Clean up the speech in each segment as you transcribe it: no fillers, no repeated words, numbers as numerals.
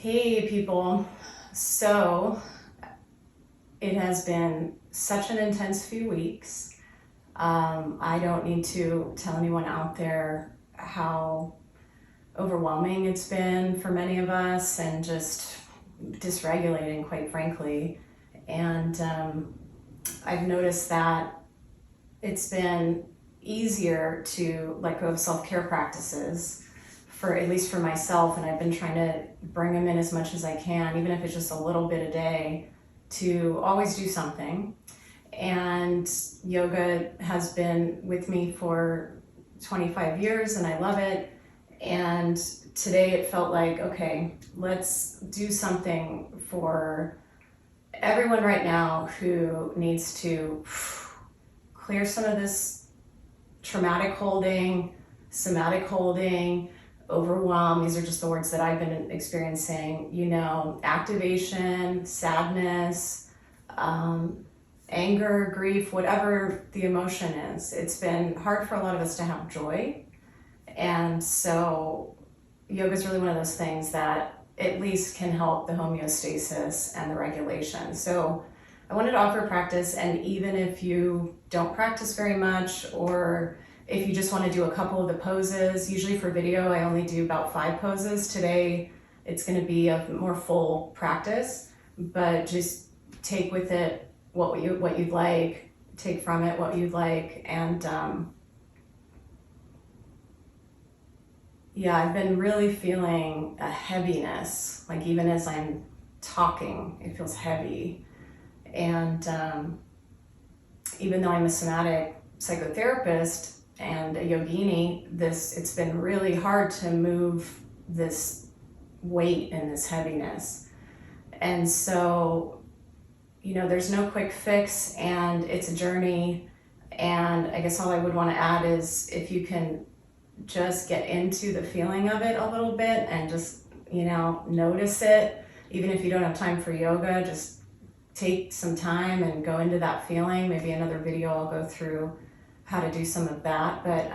Hey people, so it has been such an intense few weeks. I don't need to tell anyone out there how overwhelming it's been for many of us and just dysregulating, quite frankly. And I've noticed that it's been easier to let go of self-care practices, for at least for myself, and I've been trying to bring them in as much as I can, even if it's just a little bit a day, to always do something. And yoga has been with me for 25 years and I love it. And today it felt like, okay, let's do something for everyone right now who needs to clear some of this traumatic holding, somatic holding, overwhelm. These are just the words that I've been experiencing, activation, sadness, anger, grief, whatever the emotion is. It's been hard for a lot of us to have joy. And so yoga is really one of those things that at least can help the homeostasis and the regulation. So I wanted to offer practice, and even if you don't practice very much, or if you just want to do a couple of the poses, usually for video I only do about 5 poses. Today it's going to be a more full practice, but just take with it what you'd like, take from it what you'd like. And I've been really feeling a heaviness, like even as I'm talking it feels heavy. And even though I'm a somatic psychotherapist and a yogini, it's been really hard to move this weight and this heaviness. And so, there's no quick fix, and it's a journey. And I guess all I would want to add is, if you can just get into the feeling of it a little bit and just, notice it, even if you don't have time for yoga, just take some time and go into that feeling. Maybe another video I'll go through how to do some of that. But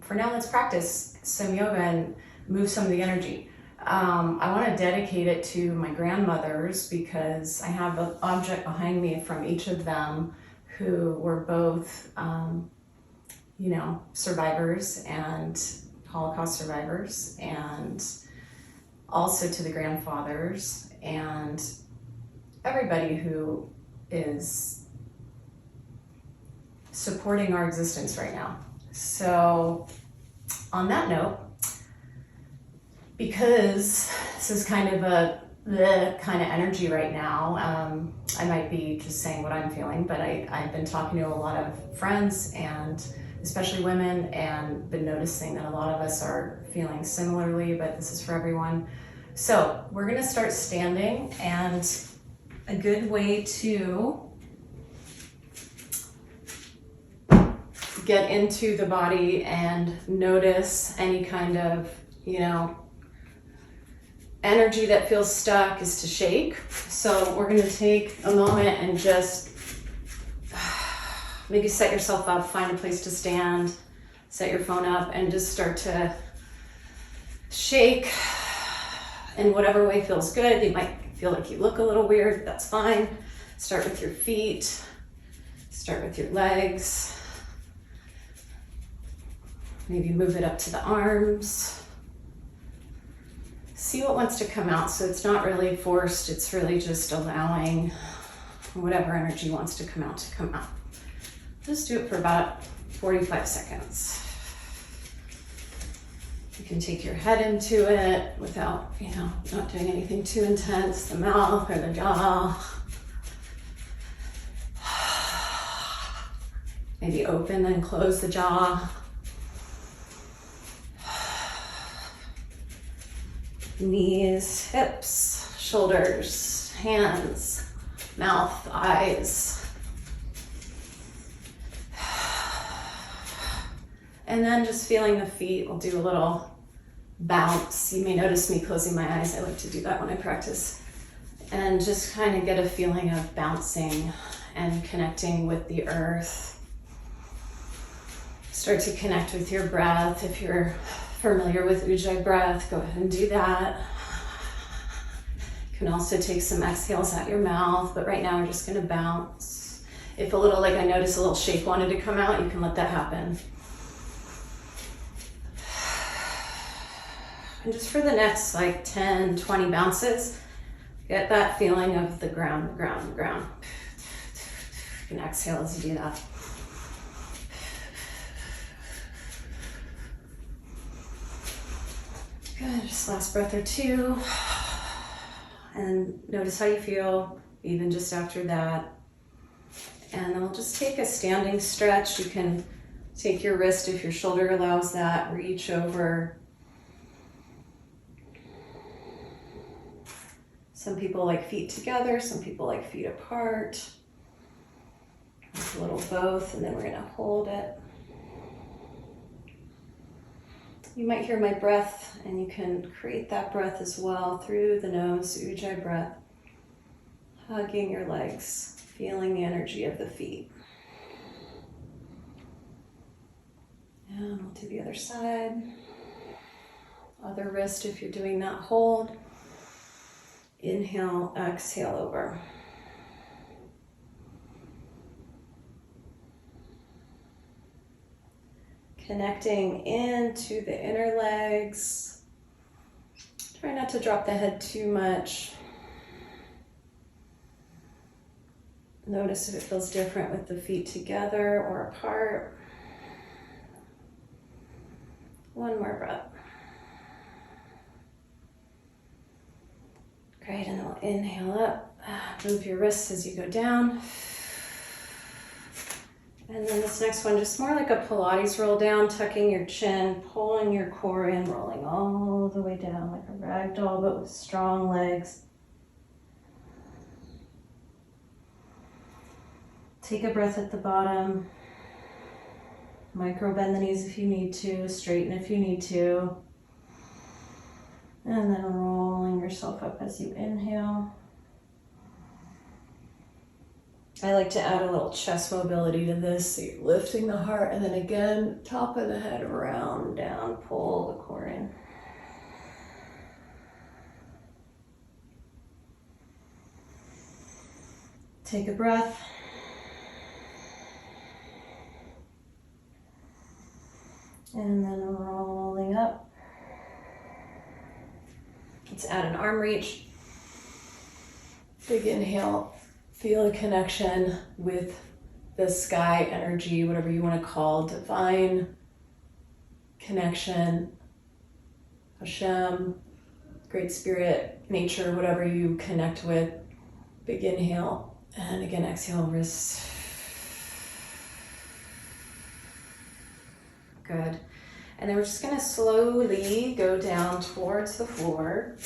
for now, let's practice some yoga and move some of the energy. I want to dedicate it to my grandmothers, because I have an object behind me from each of them who were both, survivors and Holocaust survivors, and also to the grandfathers and everybody who is supporting our existence right now. So on that note, because this is kind of the kind of energy right now, I might be just saying what I'm feeling, but I've been talking to a lot of friends, and especially women, and been noticing that a lot of us are feeling similarly, but this is for everyone. So we're gonna start standing, and a good way to get into the body and notice any kind of, energy that feels stuck is to shake. So we're gonna take a moment and just maybe set yourself up, find a place to stand, set your phone up, and just start to shake in whatever way feels good. You might feel like you look a little weird, that's fine. Start with your feet, start with your legs. Maybe move it up to the arms. See what wants to come out. So it's not really forced, it's really just allowing whatever energy wants to come out. Just do it for about 45 seconds. You can take your head into it without, not doing anything too intense, the mouth or the jaw. Maybe open and close the jaw. Knees, hips, shoulders, hands, mouth, eyes. And then just feeling the feet. We'll do a little bounce. You may notice me closing my eyes. I like to do that when I practice. And just kind of get a feeling of bouncing and connecting with the earth. Start to connect with your breath. If you're familiar with Ujjayi breath, go ahead and do that. You can also take some exhales out your mouth, but right now we're just gonna bounce. If a little, like I noticed a little shake wanted to come out, you can let that happen. And just for the next like 10, 20 bounces, get that feeling of the ground, the ground, the ground. You can exhale as you do that. Good, just last breath or two. And notice how you feel, even just after that. And then we'll just take a standing stretch. You can take your wrist if your shoulder allows that, reach over. Some people like feet together, some people like feet apart. A little both, and then we're gonna hold it. You might hear my breath, and you can create that breath as well through the nose, ujjayi breath. Hugging your legs, feeling the energy of the feet. And we'll do the other side. Other wrist if you're doing that, hold. Inhale, exhale over. Connecting into the inner legs. Try not to drop the head too much. Notice if it feels different with the feet together or apart. One more breath. Great, and then we'll inhale up. Move your wrists as you go down. And then this next one, just more like a Pilates roll down, tucking your chin, pulling your core in, rolling all the way down like a rag doll, but with strong legs. Take a breath at the bottom. Micro bend the knees if you need to, straighten if you need to. And then rolling yourself up as you inhale. I like to add a little chest mobility to this, so you're lifting the heart, and then again, top of the head around, down, pull the core in. Take a breath. And then rolling up. Let's add an arm reach. Big inhale. Feel a connection with the sky energy, whatever you want to call, divine connection, Hashem, Great Spirit, nature, whatever you connect with. Big inhale, and again, exhale, wrists. Good. And then we're just going to slowly go down towards the floor.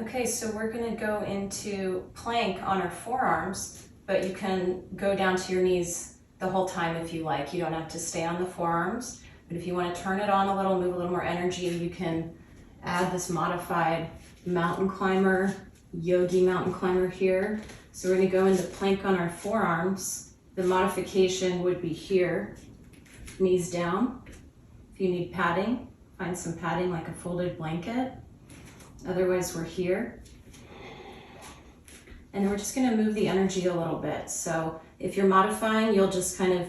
Okay, so we're gonna go into plank on our forearms, but you can go down to your knees the whole time if you like. You don't have to stay on the forearms, but if you wanna turn it on a little, move a little more energy, you can add this modified mountain climber, yogi mountain climber here. So we're gonna go into plank on our forearms. The modification would be here, knees down. If you need padding, find some padding like a folded blanket. Otherwise, we're here. And then we're just gonna move the energy a little bit. So if you're modifying, you'll just kind of,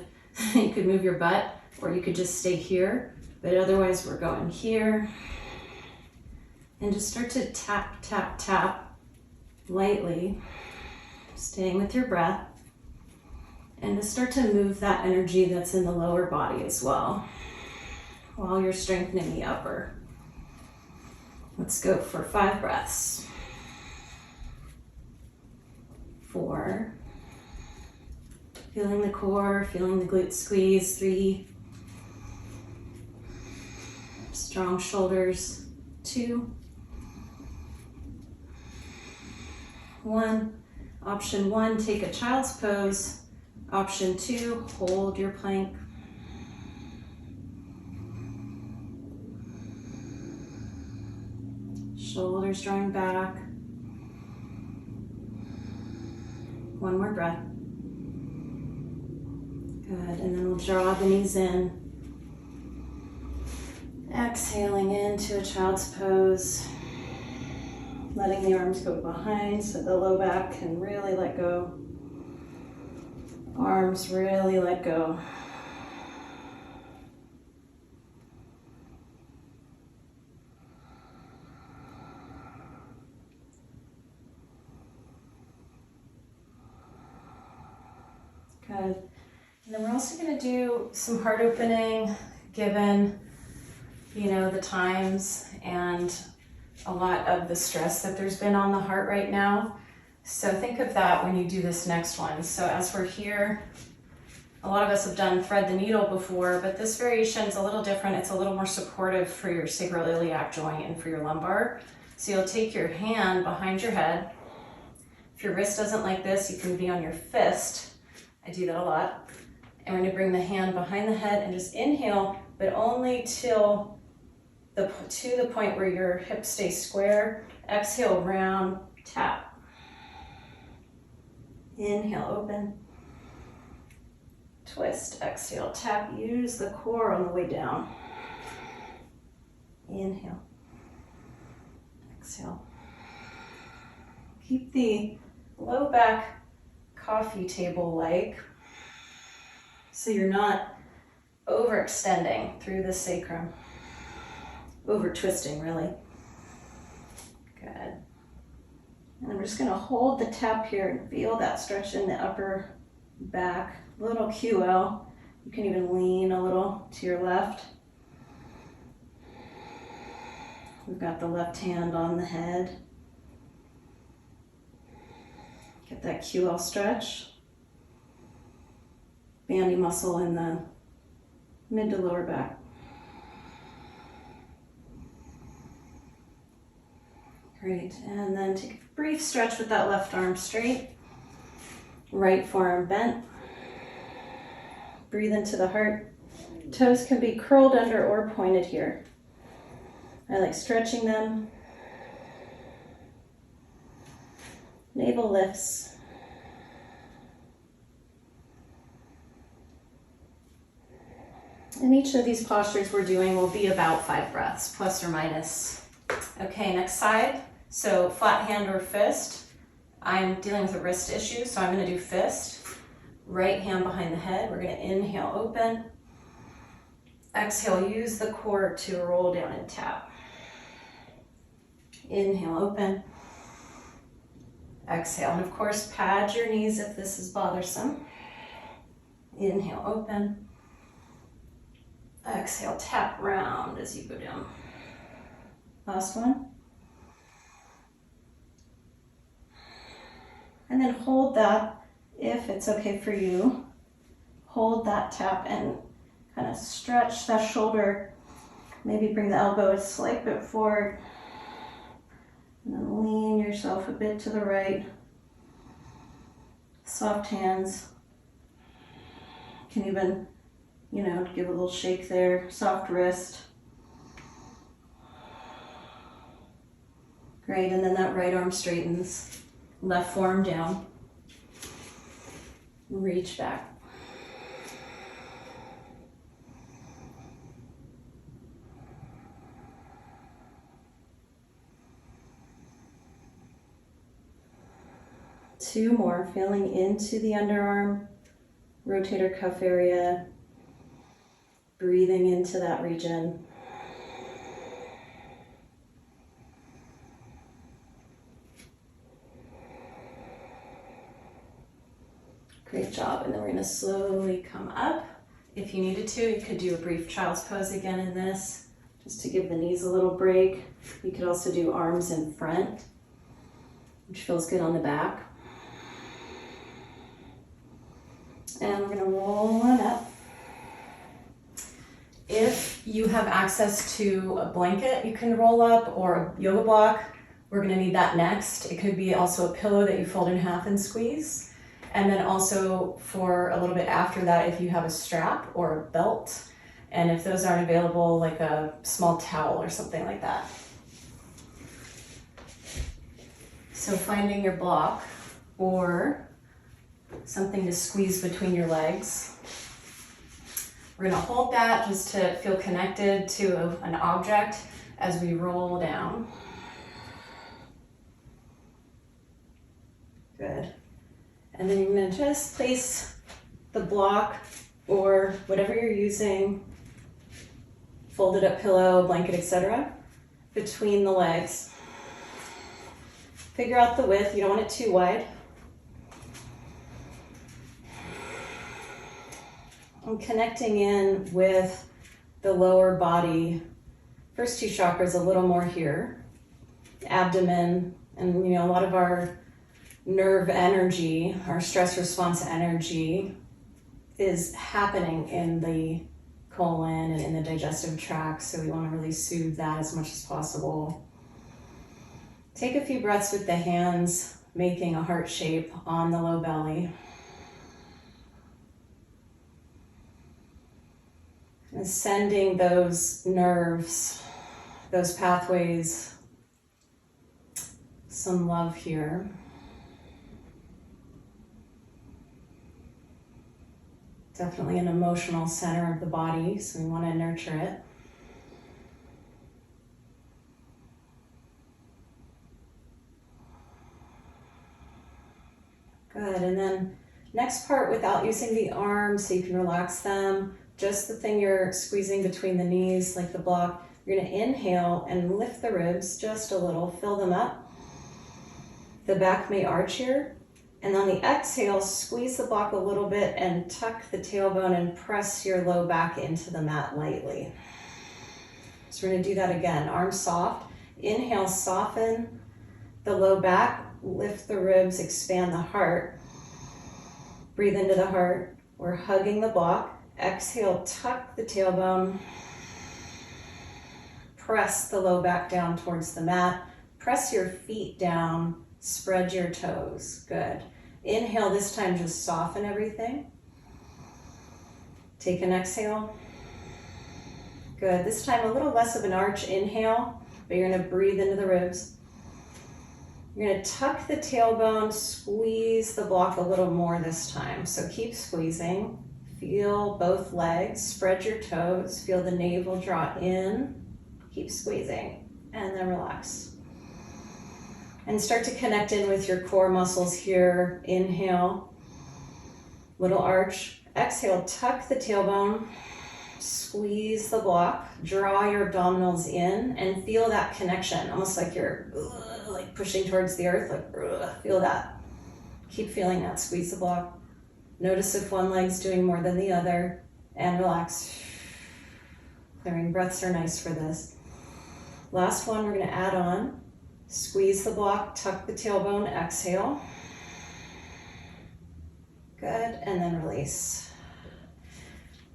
you could move your butt, or you could just stay here. But otherwise, we're going here. And just start to tap, tap, tap lightly, staying with your breath. And to start to move that energy that's in the lower body as well, while you're strengthening the upper. Let's go for 5 breaths. 4. Feeling the core, feeling the glutes squeeze. 3. Strong shoulders. 2. 1. Option 1, take a child's pose. Option 2, hold your plank. Shoulders drawing back. 1 more breath. Good, and then we'll draw the knees in. Exhaling into a child's pose. Letting the arms go behind so the low back can really let go. Arms really let go. Good. And then we're also going to do some heart opening, given, the times and a lot of the stress that there's been on the heart right now. So think of that when you do this next one. So as we're here, a lot of us have done thread the needle before, but this variation is a little different. It's a little more supportive for your sacroiliac joint and for your lumbar. So you'll take your hand behind your head. If your wrist doesn't like this, you can be on your fist. I do that a lot. And we're going to bring the hand behind the head and just inhale, but only to the point where your hips stay square. Exhale, round, tap. Inhale, open. Twist, exhale, tap. Use the core on the way down. Inhale. Exhale. Keep the low back coffee table-like, so you're not overextending through the sacrum. Over twisting, really. Good. And then we're just going to hold the tap here and feel that stretch in the upper back. Little QL. You can even lean a little to your left. We've got the left hand on the head. Get that QL stretch. Bandy muscle in the mid to lower back. Great, and then take a brief stretch with that left arm straight, right forearm bent. Breathe into the heart. Toes can be curled under or pointed here. I like stretching them. Navel lifts. And each of these postures we're doing will be about 5 breaths, plus or minus. Okay, next side. So flat hand or fist. I'm dealing with a wrist issue, so I'm going to do fist. Right hand behind the head. We're going to inhale, open. Exhale, use the core to roll down and tap. Inhale, open. Exhale, and of course, pad your knees if this is bothersome. Inhale, open. Exhale, tap round as you go down. Last one. And then hold that, if it's okay for you. Hold that tap and kind of stretch that shoulder. Maybe bring the elbow a slight bit forward. And then lean yourself a bit to the right. Soft hands. You can even, give a little shake there. Soft wrist. Great, and then that right arm straightens. Left forearm down. Reach back. Two more, feeling into the underarm, rotator cuff area, breathing into that region. Great job, and then we're going to slowly come up. If you needed to, you could do a brief child's pose again in this, just to give the knees a little break. You could also do arms in front, which feels good on the back. And we're going to roll on up. If you have access to a blanket you can roll up or a yoga block, we're going to need that next. It could be also a pillow that you fold in half and squeeze. And then also for a little bit after that, if you have a strap or a belt, and if those aren't available, like a small towel or something like that. So finding your block or something to squeeze between your legs. We're gonna hold that just to feel connected to an object as we roll down. Good. And then you're gonna just place the block or whatever you're using, folded up pillow, blanket, etc., between the legs. Figure out the width, you don't want it too wide. And connecting in with the lower body, first two chakras a little more here, abdomen, and a lot of our nerve energy, our stress response energy is happening in the colon and in the digestive tract, so we want to really soothe that as much as possible. Take a few breaths with the hands, making a heart shape on the low belly. And sending those nerves, those pathways, some love here. Definitely an emotional center of the body, so we want to nurture it. Good, and then next part without using the arms, so you can relax them, just the thing you're squeezing between the knees, like the block. You're gonna inhale and lift the ribs just a little, fill them up. The back may arch here. And on the exhale, squeeze the block a little bit and tuck the tailbone and press your low back into the mat lightly. So we're gonna do that again, arms soft. Inhale, soften the low back, lift the ribs, expand the heart. Breathe into the heart. We're hugging the block. Exhale, tuck the tailbone. Press the low back down towards the mat. Press your feet down. Spread your toes. Good. Inhale, this time just soften everything. Take an exhale. Good. This time a little less of an arch inhale, but you're going to breathe into the ribs. You're going to tuck the tailbone, squeeze the block a little more this time. So keep squeezing. Feel both legs, spread your toes, feel the navel draw in. Keep squeezing, and then relax. And start to connect in with your core muscles here. Inhale, little arch. Exhale, tuck the tailbone, squeeze the block, draw your abdominals in, and feel that connection, almost like you're like pushing towards the earth, like feel that. Keep feeling that, squeeze the block. Notice if one leg's doing more than the other, and relax. Clearing breaths are nice for this. Last one, we're gonna add on. Squeeze the block, tuck the tailbone, exhale. Good, and then release.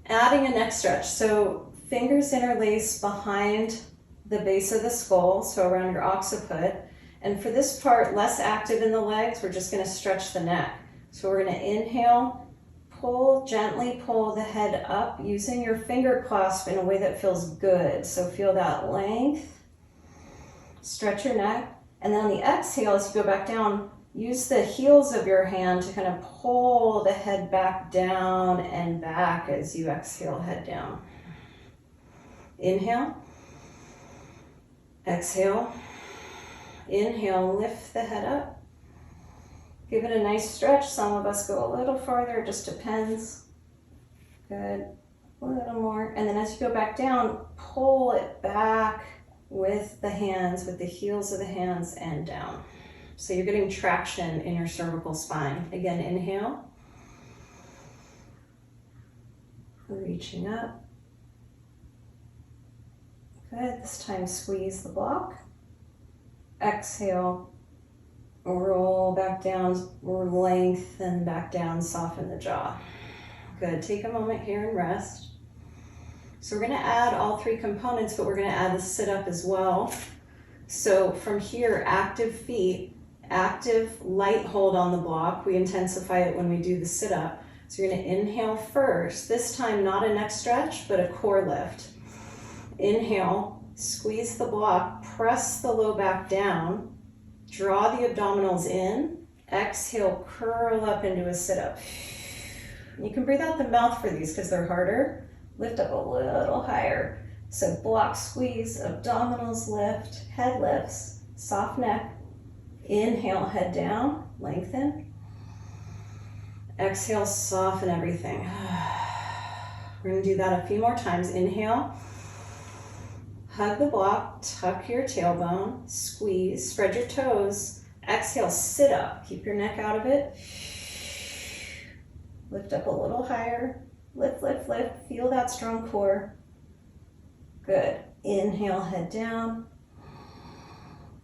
Adding a neck stretch. So fingers interlace behind the base of the skull, so around your occiput. And for this part, less active in the legs, we're just gonna stretch the neck. So we're gonna inhale, pull, gently pull the head up using your finger clasp in a way that feels good. So feel that length. Stretch your neck, and then on the exhale, as you go back down, use the heels of your hand to kind of pull the head back down and back as you exhale, head down. Inhale, exhale, inhale, lift the head up. Give it a nice stretch. Some of us go a little farther, it just depends. Good, a little more. And then as you go back down, pull it back with the hands, with the heels of the hands and down. So you're getting traction in your cervical spine. Again, inhale. Reaching up. Good, this time squeeze the block. Exhale, roll back down, lengthen back down, soften the jaw. Good, take a moment here and rest. So we're gonna add all three components, but we're gonna add the sit-up as well. So from here, active feet, active light hold on the block. We intensify it when we do the sit-up. So you're gonna inhale first, this time not a neck stretch, but a core lift. Inhale, squeeze the block, press the low back down, draw the abdominals in, exhale, curl up into a sit-up. You can breathe out the mouth for these because they're harder. Lift up a little higher. So block squeeze, abdominals lift, head lifts, soft neck. Inhale, head down, lengthen. Exhale, soften everything. We're gonna do that a few more times. Inhale, hug the block, tuck your tailbone, squeeze, spread your toes. Exhale, sit up, keep your neck out of it. Lift up a little higher. Lift, lift, lift. Feel that strong core. Good. Inhale, head down.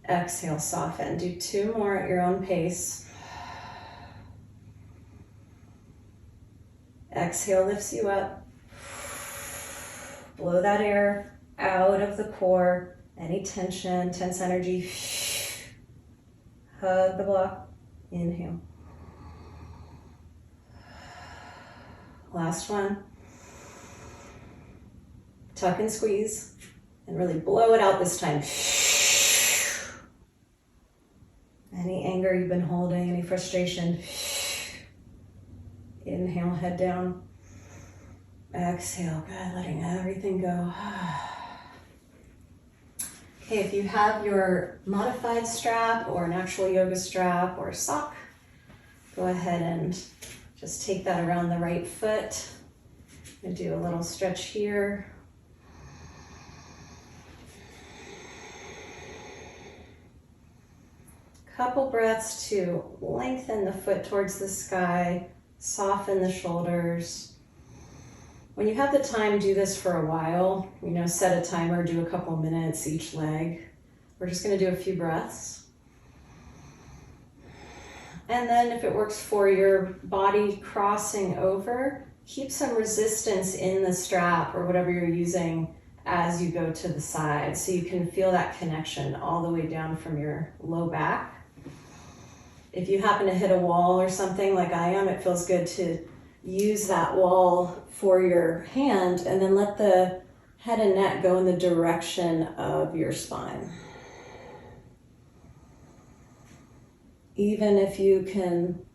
Exhale, soften. Do 2 more at your own pace. Exhale lifts you up. Blow that air out of the core. Any tension, tense energy. Hug the block. Inhale. Last one. Tuck and squeeze, and really blow it out this time. Any anger you've been holding, any frustration. Inhale, head down. Exhale, good, letting everything go. Okay, if you have your modified strap or an actual yoga strap or a sock, go ahead and just take that around the right foot and do a little stretch here. Couple breaths to lengthen the foot towards the sky, soften the shoulders. When you have the time, do this for a while. Set a timer, do a couple minutes each leg. We're just gonna do a few breaths. And then if it works for your body crossing over, keep some resistance in the strap or whatever you're using as you go to the side, so you can feel that connection all the way down from your low back. If you happen to hit a wall or something like I am, it feels good to use that wall for your hand and then let the head and neck go in the direction of your spine. Even if you can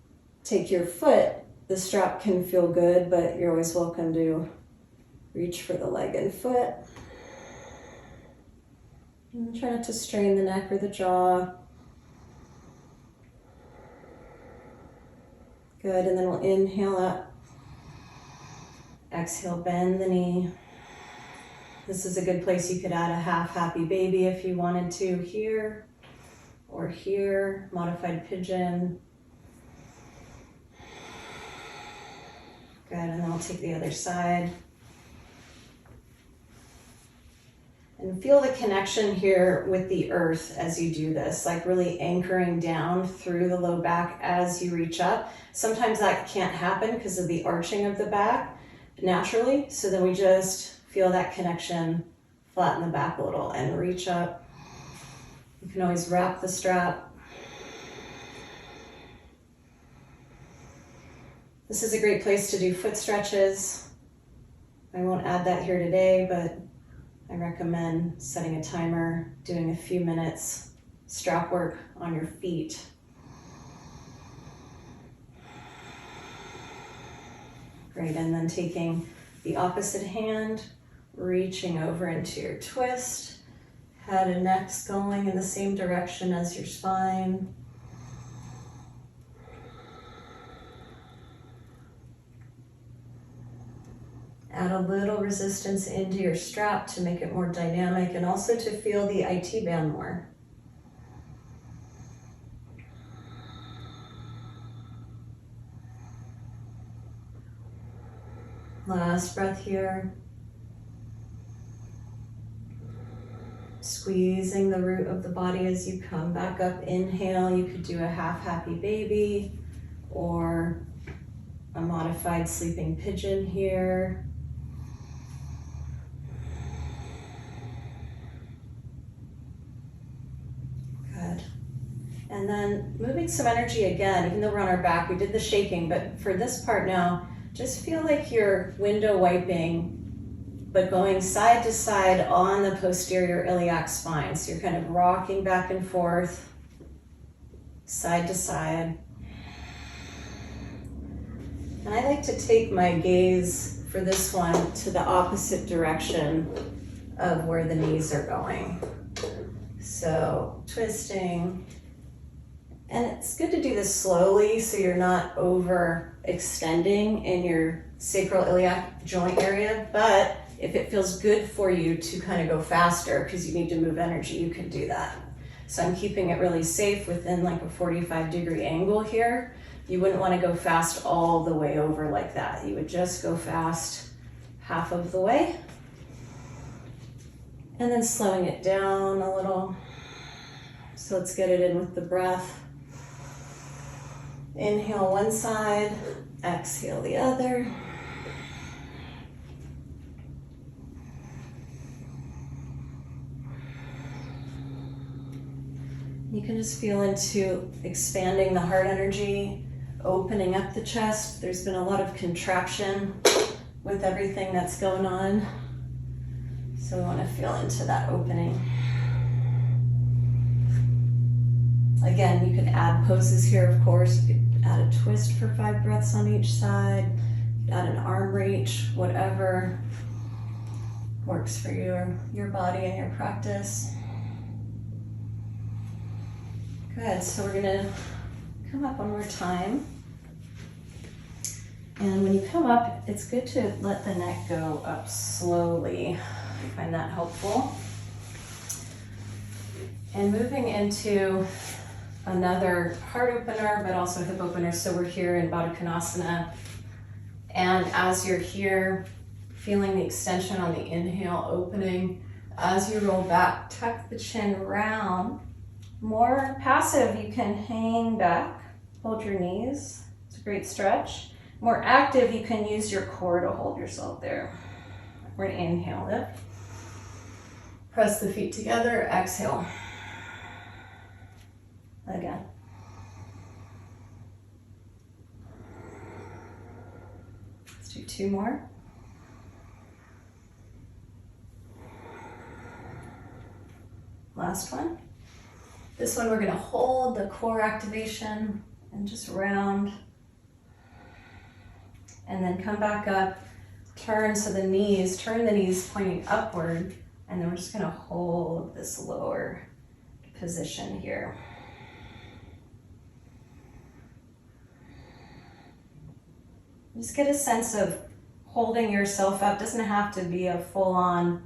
take your foot, the strap can feel good, but you're always welcome to reach for the leg and foot. And try not to strain the neck or the jaw. Good, and then we'll inhale up. Exhale, bend the knee. This is a good place you could add a half happy baby if you wanted to here. Or here, modified pigeon. Good, and then I'll take the other side. And feel the connection here with the earth as you do this, like really anchoring down through the low back as you reach up. Sometimes that can't happen because of the arching of the back naturally, so then we just feel that connection, flatten the back a little and reach up. You can always wrap the strap. This is a great place to do foot stretches. I won't add that here today, but I recommend setting a timer, doing a few minutes strap work on your feet. Great, and then taking the opposite hand, reaching over into your twist. Head and neck's going in the same direction as your spine. Add a little resistance into your strap to make it more dynamic and also to feel the IT band more. Last breath here. Squeezing the root of the body as you come back up. Inhale, you could do a half happy baby or a modified sleeping pigeon here. Good. And then moving some energy again, even though we're on our back, we did the shaking, but for this part now, just feel like you're window wiping, but going side to side on the posterior iliac spine. So you're kind of rocking back and forth, side to side. And I like to take my gaze for this one to the opposite direction of where the knees are going. So twisting, and it's good to do this slowly so you're not overextending in your sacroiliac joint area, but if it feels good for you to kind of go faster because you need to move energy, you can do that. So I'm keeping it really safe within like a 45-degree angle here. You wouldn't want to go fast all the way over like that. You would just go fast half of the way. And then slowing it down a little. So let's get it in with the breath. Inhale one side, exhale the other. You can just feel into expanding the heart energy, opening up the chest. There's been a lot of contraction with everything that's going on. So we want to feel into that opening. Again, you can add poses here, of course. You could add a twist for 5 breaths on each side. You could add an arm reach, whatever works for your body and your practice. Good, so we're gonna come up one more time. And when you come up, it's good to let the neck go up slowly. I find that helpful. And moving into another heart opener, but also hip opener. So we're here in Baddha Konasana. And as you're here, feeling the extension on the inhale, opening. As you roll back, tuck the chin round. More passive, you can hang back, hold your knees. It's a great stretch. More active, you can use your core to hold yourself there. We're gonna inhale, lift. Press the feet together, exhale. Again. Let's do 2 more. Last one. This one we're gonna hold the core activation and just round. And then come back up, turn the knees pointing upward, and then we're just gonna hold this lower position here. Just get a sense of holding yourself up. Doesn't have to be a full-on,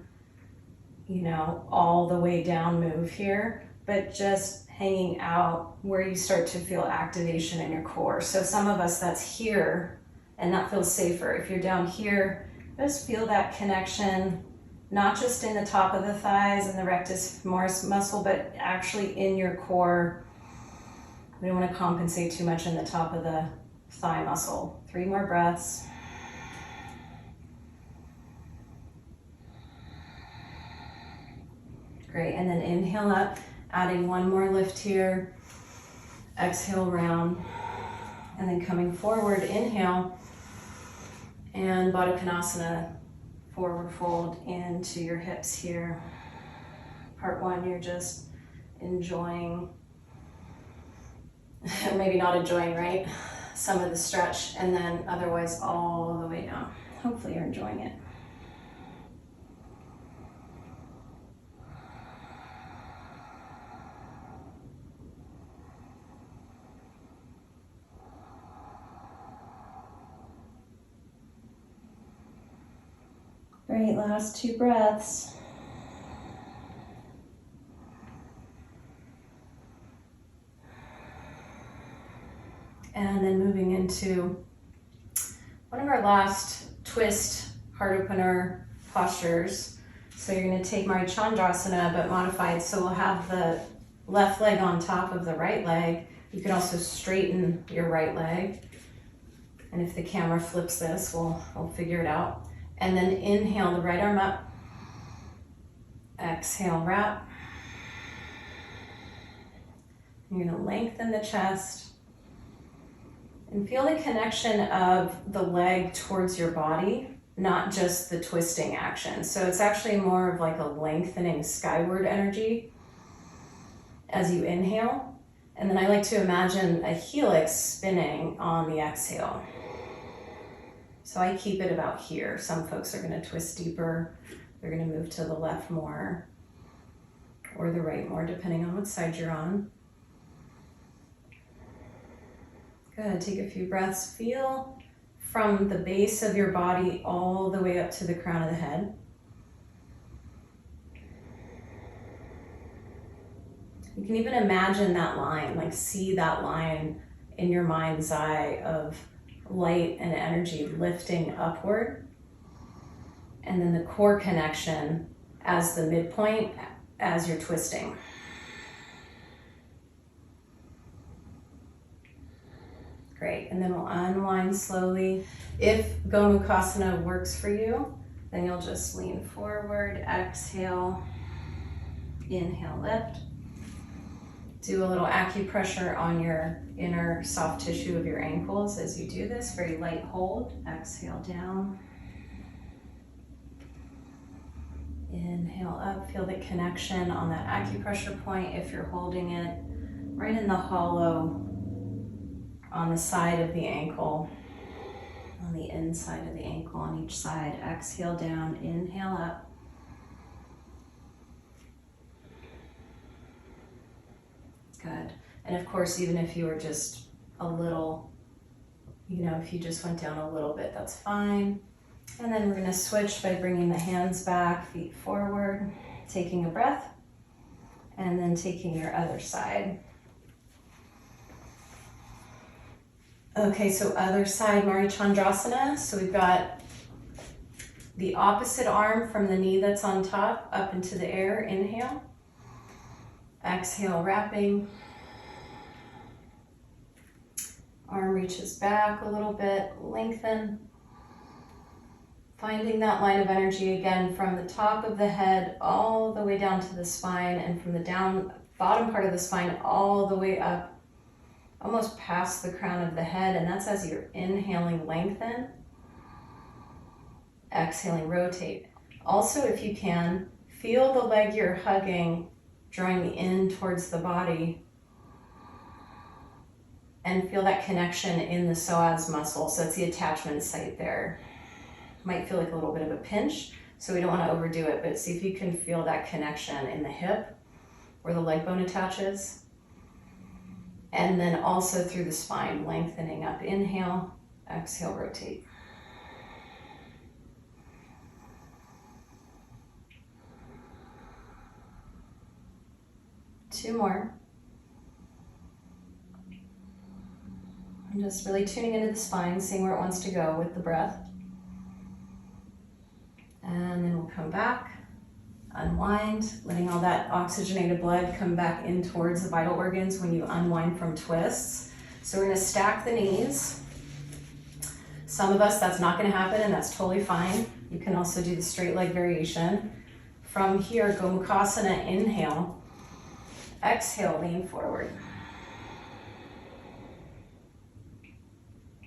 all the way down move here, but just hanging out where you start to feel activation in your core. So some of us, that's here, and that feels safer. If you're down here, just feel that connection, not just in the top of the thighs and the rectus femoris muscle, but actually in your core. We don't want to compensate too much in the top of the thigh muscle. 3 more breaths. Great, and then inhale up, adding 1 more lift here. Exhale, round. And then coming forward, inhale. And Baddha Konasana, forward fold into your hips here. Part 1, you're just enjoying, maybe not enjoying, right? Some of the stretch, and then otherwise all the way down. Hopefully you're enjoying it. Great, last 2 breaths. And then moving into one of our last twist heart opener postures. So you're going to take Marichandrasana, but modified. So we'll have the left leg on top of the right leg. You can also straighten your right leg. And if the camera flips this, we'll figure it out. And then inhale the right arm up. Exhale, wrap. You're going to lengthen the chest. And feel the connection of the leg towards your body, not just the twisting action. So it's actually more of like a lengthening skyward energy as you inhale. And then I like to imagine a helix spinning on the exhale. So I keep it about here. Some folks are going to twist deeper. They're going to move to the left more or the right more, depending on what side you're on. Good, take a few breaths. Feel from the base of your body all the way up to the crown of the head. You can even imagine that line, like see that line in your mind's eye of light and energy lifting upward. And then the core connection as the midpoint as you're twisting. Great, and then we'll unwind slowly. If Gomukhasana works for you, then you'll just lean forward, exhale, inhale, lift. Do a little acupressure on your inner soft tissue of your ankles as you do this. Very light hold. Exhale down. Inhale up. Feel the connection on that acupressure point if you're holding it right in the hollow on the side of the ankle, on the inside of the ankle on each side. Exhale down. Inhale up. Good. And of course, even if you were just a little, if you just went down a little bit, that's fine. And then we're going to switch by bringing the hands back, feet forward, taking a breath, and then taking your other side. Okay, so other side, Marichandrasana. So we've got the opposite arm from the knee that's on top up into the air. Inhale. Exhale, wrapping. Arm reaches back a little bit, lengthen. Finding that line of energy again from the top of the head all the way down to the spine, and from the bottom part of the spine all the way up, almost past the crown of the head. And that's as you're inhaling, lengthen. Exhaling, rotate. Also, if you can, feel the leg you're hugging drawing in towards the body, and feel that connection in the psoas muscle. So it's the attachment site there. Might feel like a little bit of a pinch, so we don't want to overdo it, but see if you can feel that connection in the hip where the leg bone attaches. And then also through the spine, lengthening up. Inhale, exhale, rotate. Two more. I'm just really tuning into the spine, seeing where it wants to go with the breath. And then we'll come back, unwind, letting all that oxygenated blood come back in towards the vital organs when you unwind from twists. So we're going to stack the knees. Some of us, that's not going to happen, and that's totally fine. You can also do the straight leg variation. From here, Gomukhasana, inhale. Exhale, lean forward.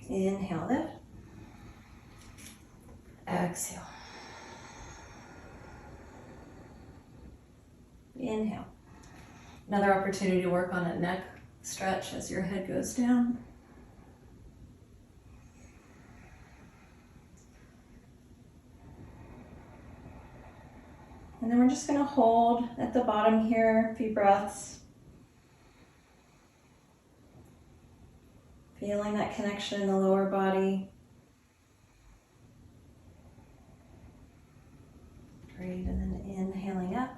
Inhale, lift. Exhale. Inhale. Another opportunity to work on a neck stretch as your head goes down. And then we're just going to hold at the bottom here, a few breaths. Feeling that connection in the lower body. Great, and then inhaling up.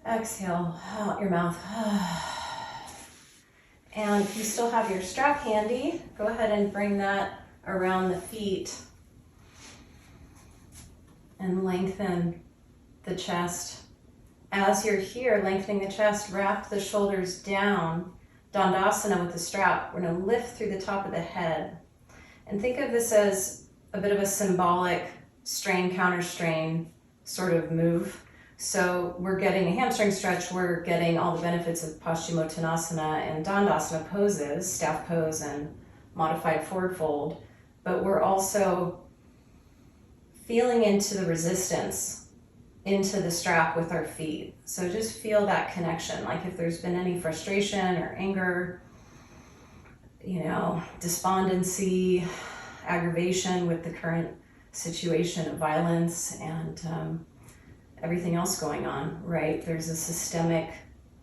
Exhale out your mouth. And if you still have your strap handy, go ahead and bring that around the feet and lengthen the chest. As you're here, lengthening the chest, wrap the shoulders down. Dandasana with the strap. We're going to lift through the top of the head. And think of this as a bit of a symbolic strain, counter strain sort of move. So we're getting a hamstring stretch, we're getting all the benefits of Paschimottanasana and Dandasana poses, staff pose and modified forward fold, but we're also feeling into the resistance, into the strap with our feet. So just feel that connection, like if there's been any frustration or anger, despondency, aggravation with the current situation of violence and everything else going on, right? There's a systemic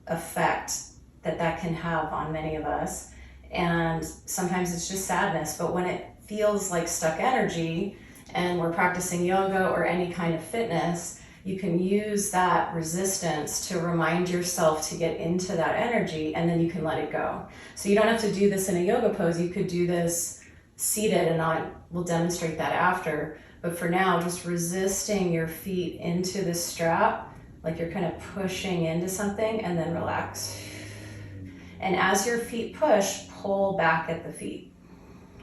effect that can have on many of us. And sometimes it's just sadness, but when it feels like stuck energy and we're practicing yoga or any kind of fitness, you can use that resistance to remind yourself to get into that energy, and then you can let it go. So you don't have to do this in a yoga pose. You could do this seated, and I will demonstrate that after. But for now, just resisting your feet into the strap, like you're kind of pushing into something, and then relax. And as your feet push, pull back at the feet.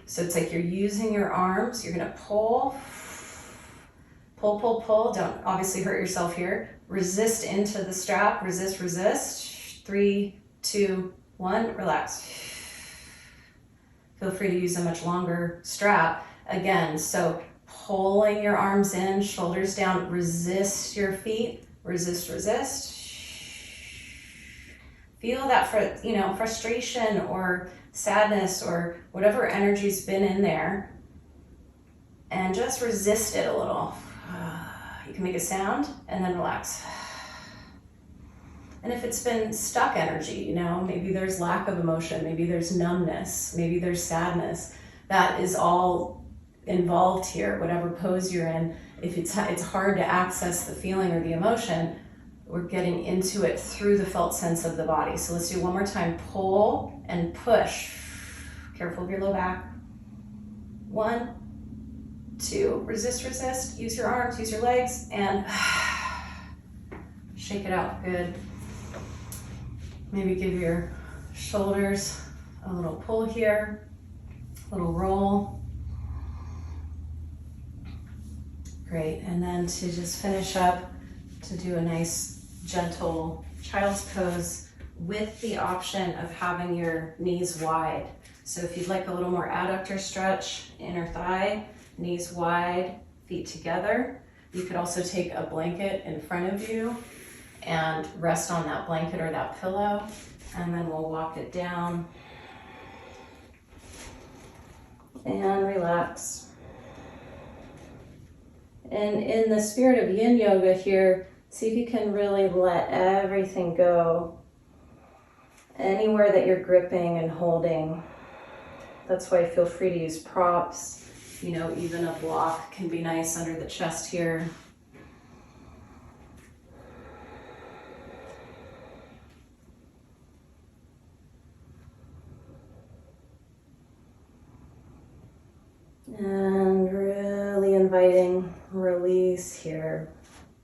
So it's like you're using your arms, you're gonna pull, pull, pull, pull. Don't obviously hurt yourself here. Resist into the strap, resist, resist. 3, 2, 1, relax. Feel free to use a much longer strap. Again, so pulling your arms in, shoulders down, resist your feet, resist, resist. Feel that frustration or sadness or whatever energy's been in there, and just resist it a little. You can make a sound and then relax. And if it's been stuck energy, maybe there's lack of emotion, maybe there's numbness, maybe there's sadness, that is all involved here, whatever pose you're in. If it's hard to access the feeling or the emotion, we're getting into it through the felt sense of the body. So let's do one more time. Pull and push. Careful of your low back. 1, 2, resist, resist. Use your arms, use your legs, and shake it out. Good. Maybe give your shoulders a little pull here, a little roll. Great. And then to just finish up, to do a nice gentle child's pose with the option of having your knees wide. So if you'd like a little more adductor stretch, inner thigh, knees wide, feet together. You could also take a blanket in front of you and rest on that blanket or that pillow, and then we'll walk it down and relax. And in the spirit of yin yoga here, see if you can really let everything go. Anywhere that you're gripping and holding. That's why feel free to use props. Even a block can be nice under the chest here. And really inviting release here.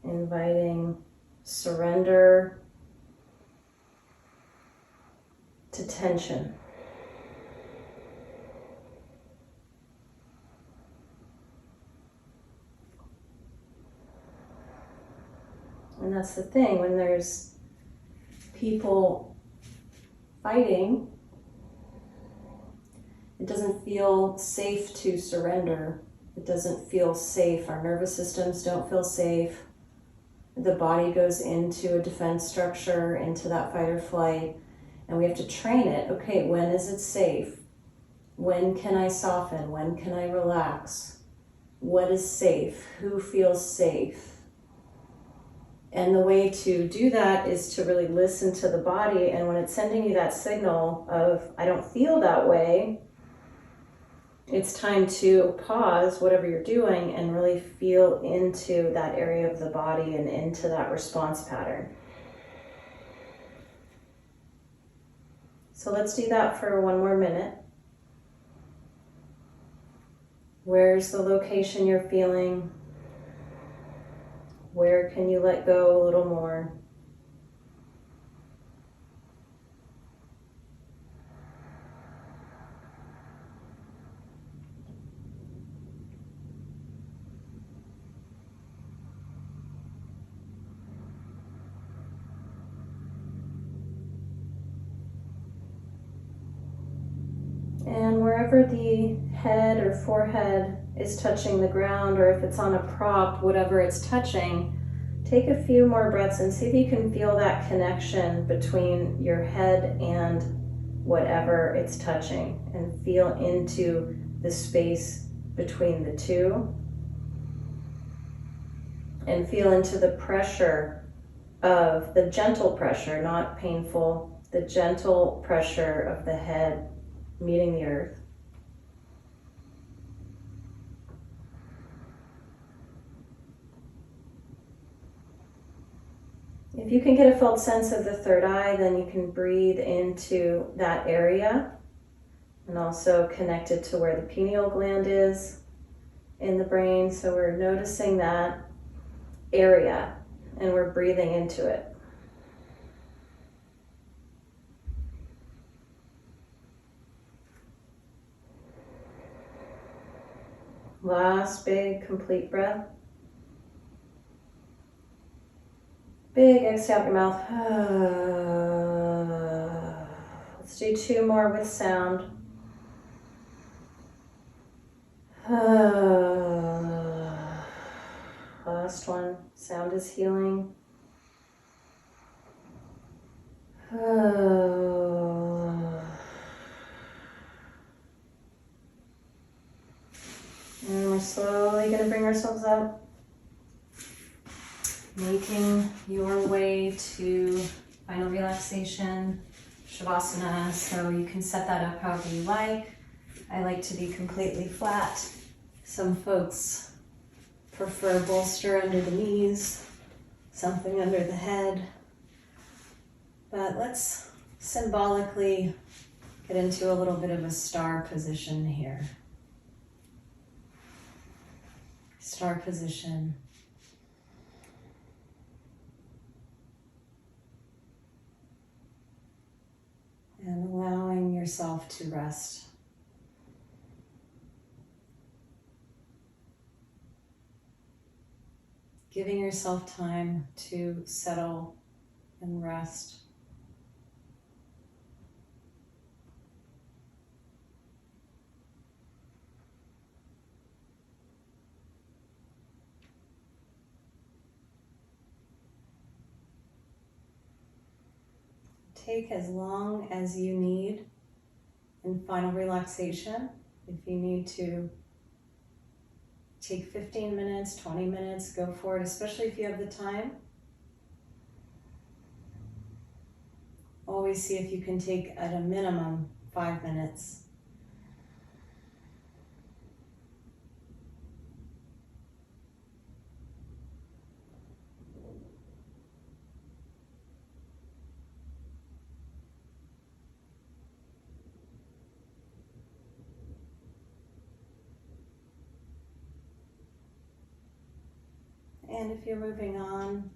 Inviting surrender to tension. And that's the thing, when there's people fighting, it doesn't feel safe to surrender. It doesn't feel safe. Our nervous systems don't feel safe. The body goes into a defense structure, into that fight or flight, and we have to train it. Okay, when is it safe? When can I soften? When can I relax? What is safe? Who feels safe? And the way to do that is to really listen to the body, and when it's sending you that signal of, I don't feel that way, it's time to pause whatever you're doing and really feel into that area of the body and into that response pattern. So let's do that for one more minute. Where's the location you're feeling? Where can you let go a little more? And wherever the head or forehead is touching the ground, or if it's on a prop, whatever it's touching, take a few more breaths and see if you can feel that connection between your head and whatever it's touching, and feel into the space between the two. And feel into the pressure of the gentle pressure, not painful, the gentle pressure of the head meeting the earth. If you can get a felt sense of the third eye, then you can breathe into that area and also connect it to where the pineal gland is in the brain. So we're noticing that area and we're breathing into it. Last big complete breath. Big exhale out your mouth. Let's do 2 more with sound. Last one. Sound is healing. And we're slowly going to bring ourselves up, making your way to final relaxation, Shavasana. So you can set that up however you like. I like to be completely flat. Some folks prefer bolster under the knees, something under the head. But let's symbolically get into a little bit of a star position here. Star position. And allowing yourself to rest. Giving yourself time to settle and rest. Take as long as you need in final relaxation. If you need to take 15 minutes, 20 minutes, go for it, especially if you have the time. Always see if you can take at a minimum 5 minutes. And if you're moving on,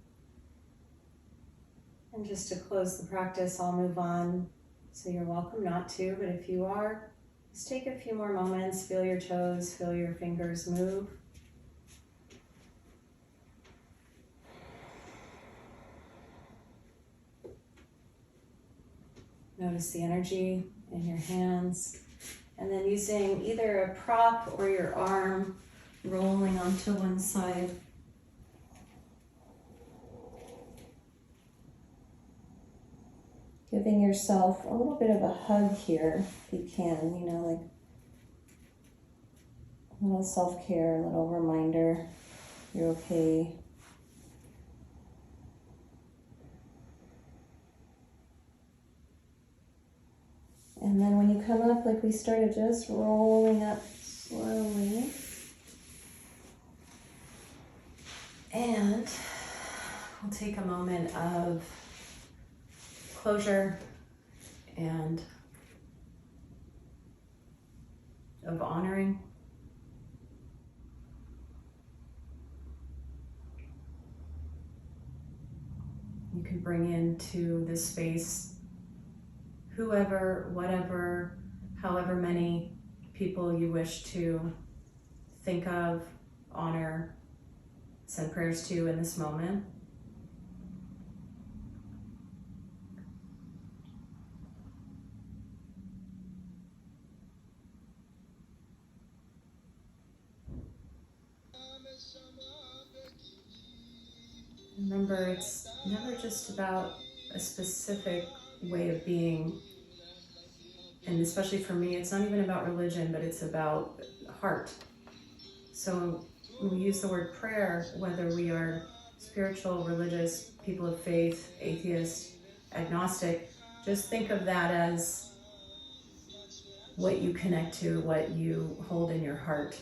and just to close the practice, I'll move on. So you're welcome not to, but if you are, just take a few more moments, feel your toes, feel your fingers move. Notice the energy in your hands. And then using either a prop or your arm, rolling onto one side. Giving yourself a little bit of a hug here, if you can, like a little self-care, a little reminder you're okay. And then when you come up, like we started, just rolling up slowly. And we'll take a moment of closure and of honoring. You can bring into this space whoever, whatever, however many people you wish to think of, honor, send prayers to in this moment. Remember, it's never just about a specific way of being, and especially for me, it's not even about religion, but it's about heart. So when we use the word prayer, whether we are spiritual, religious, people of faith, atheist, agnostic, just think of that as what you connect to, what you hold in your heart.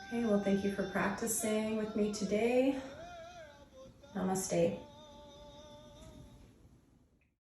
Okay, well, thank you for practicing with me today. Namaste.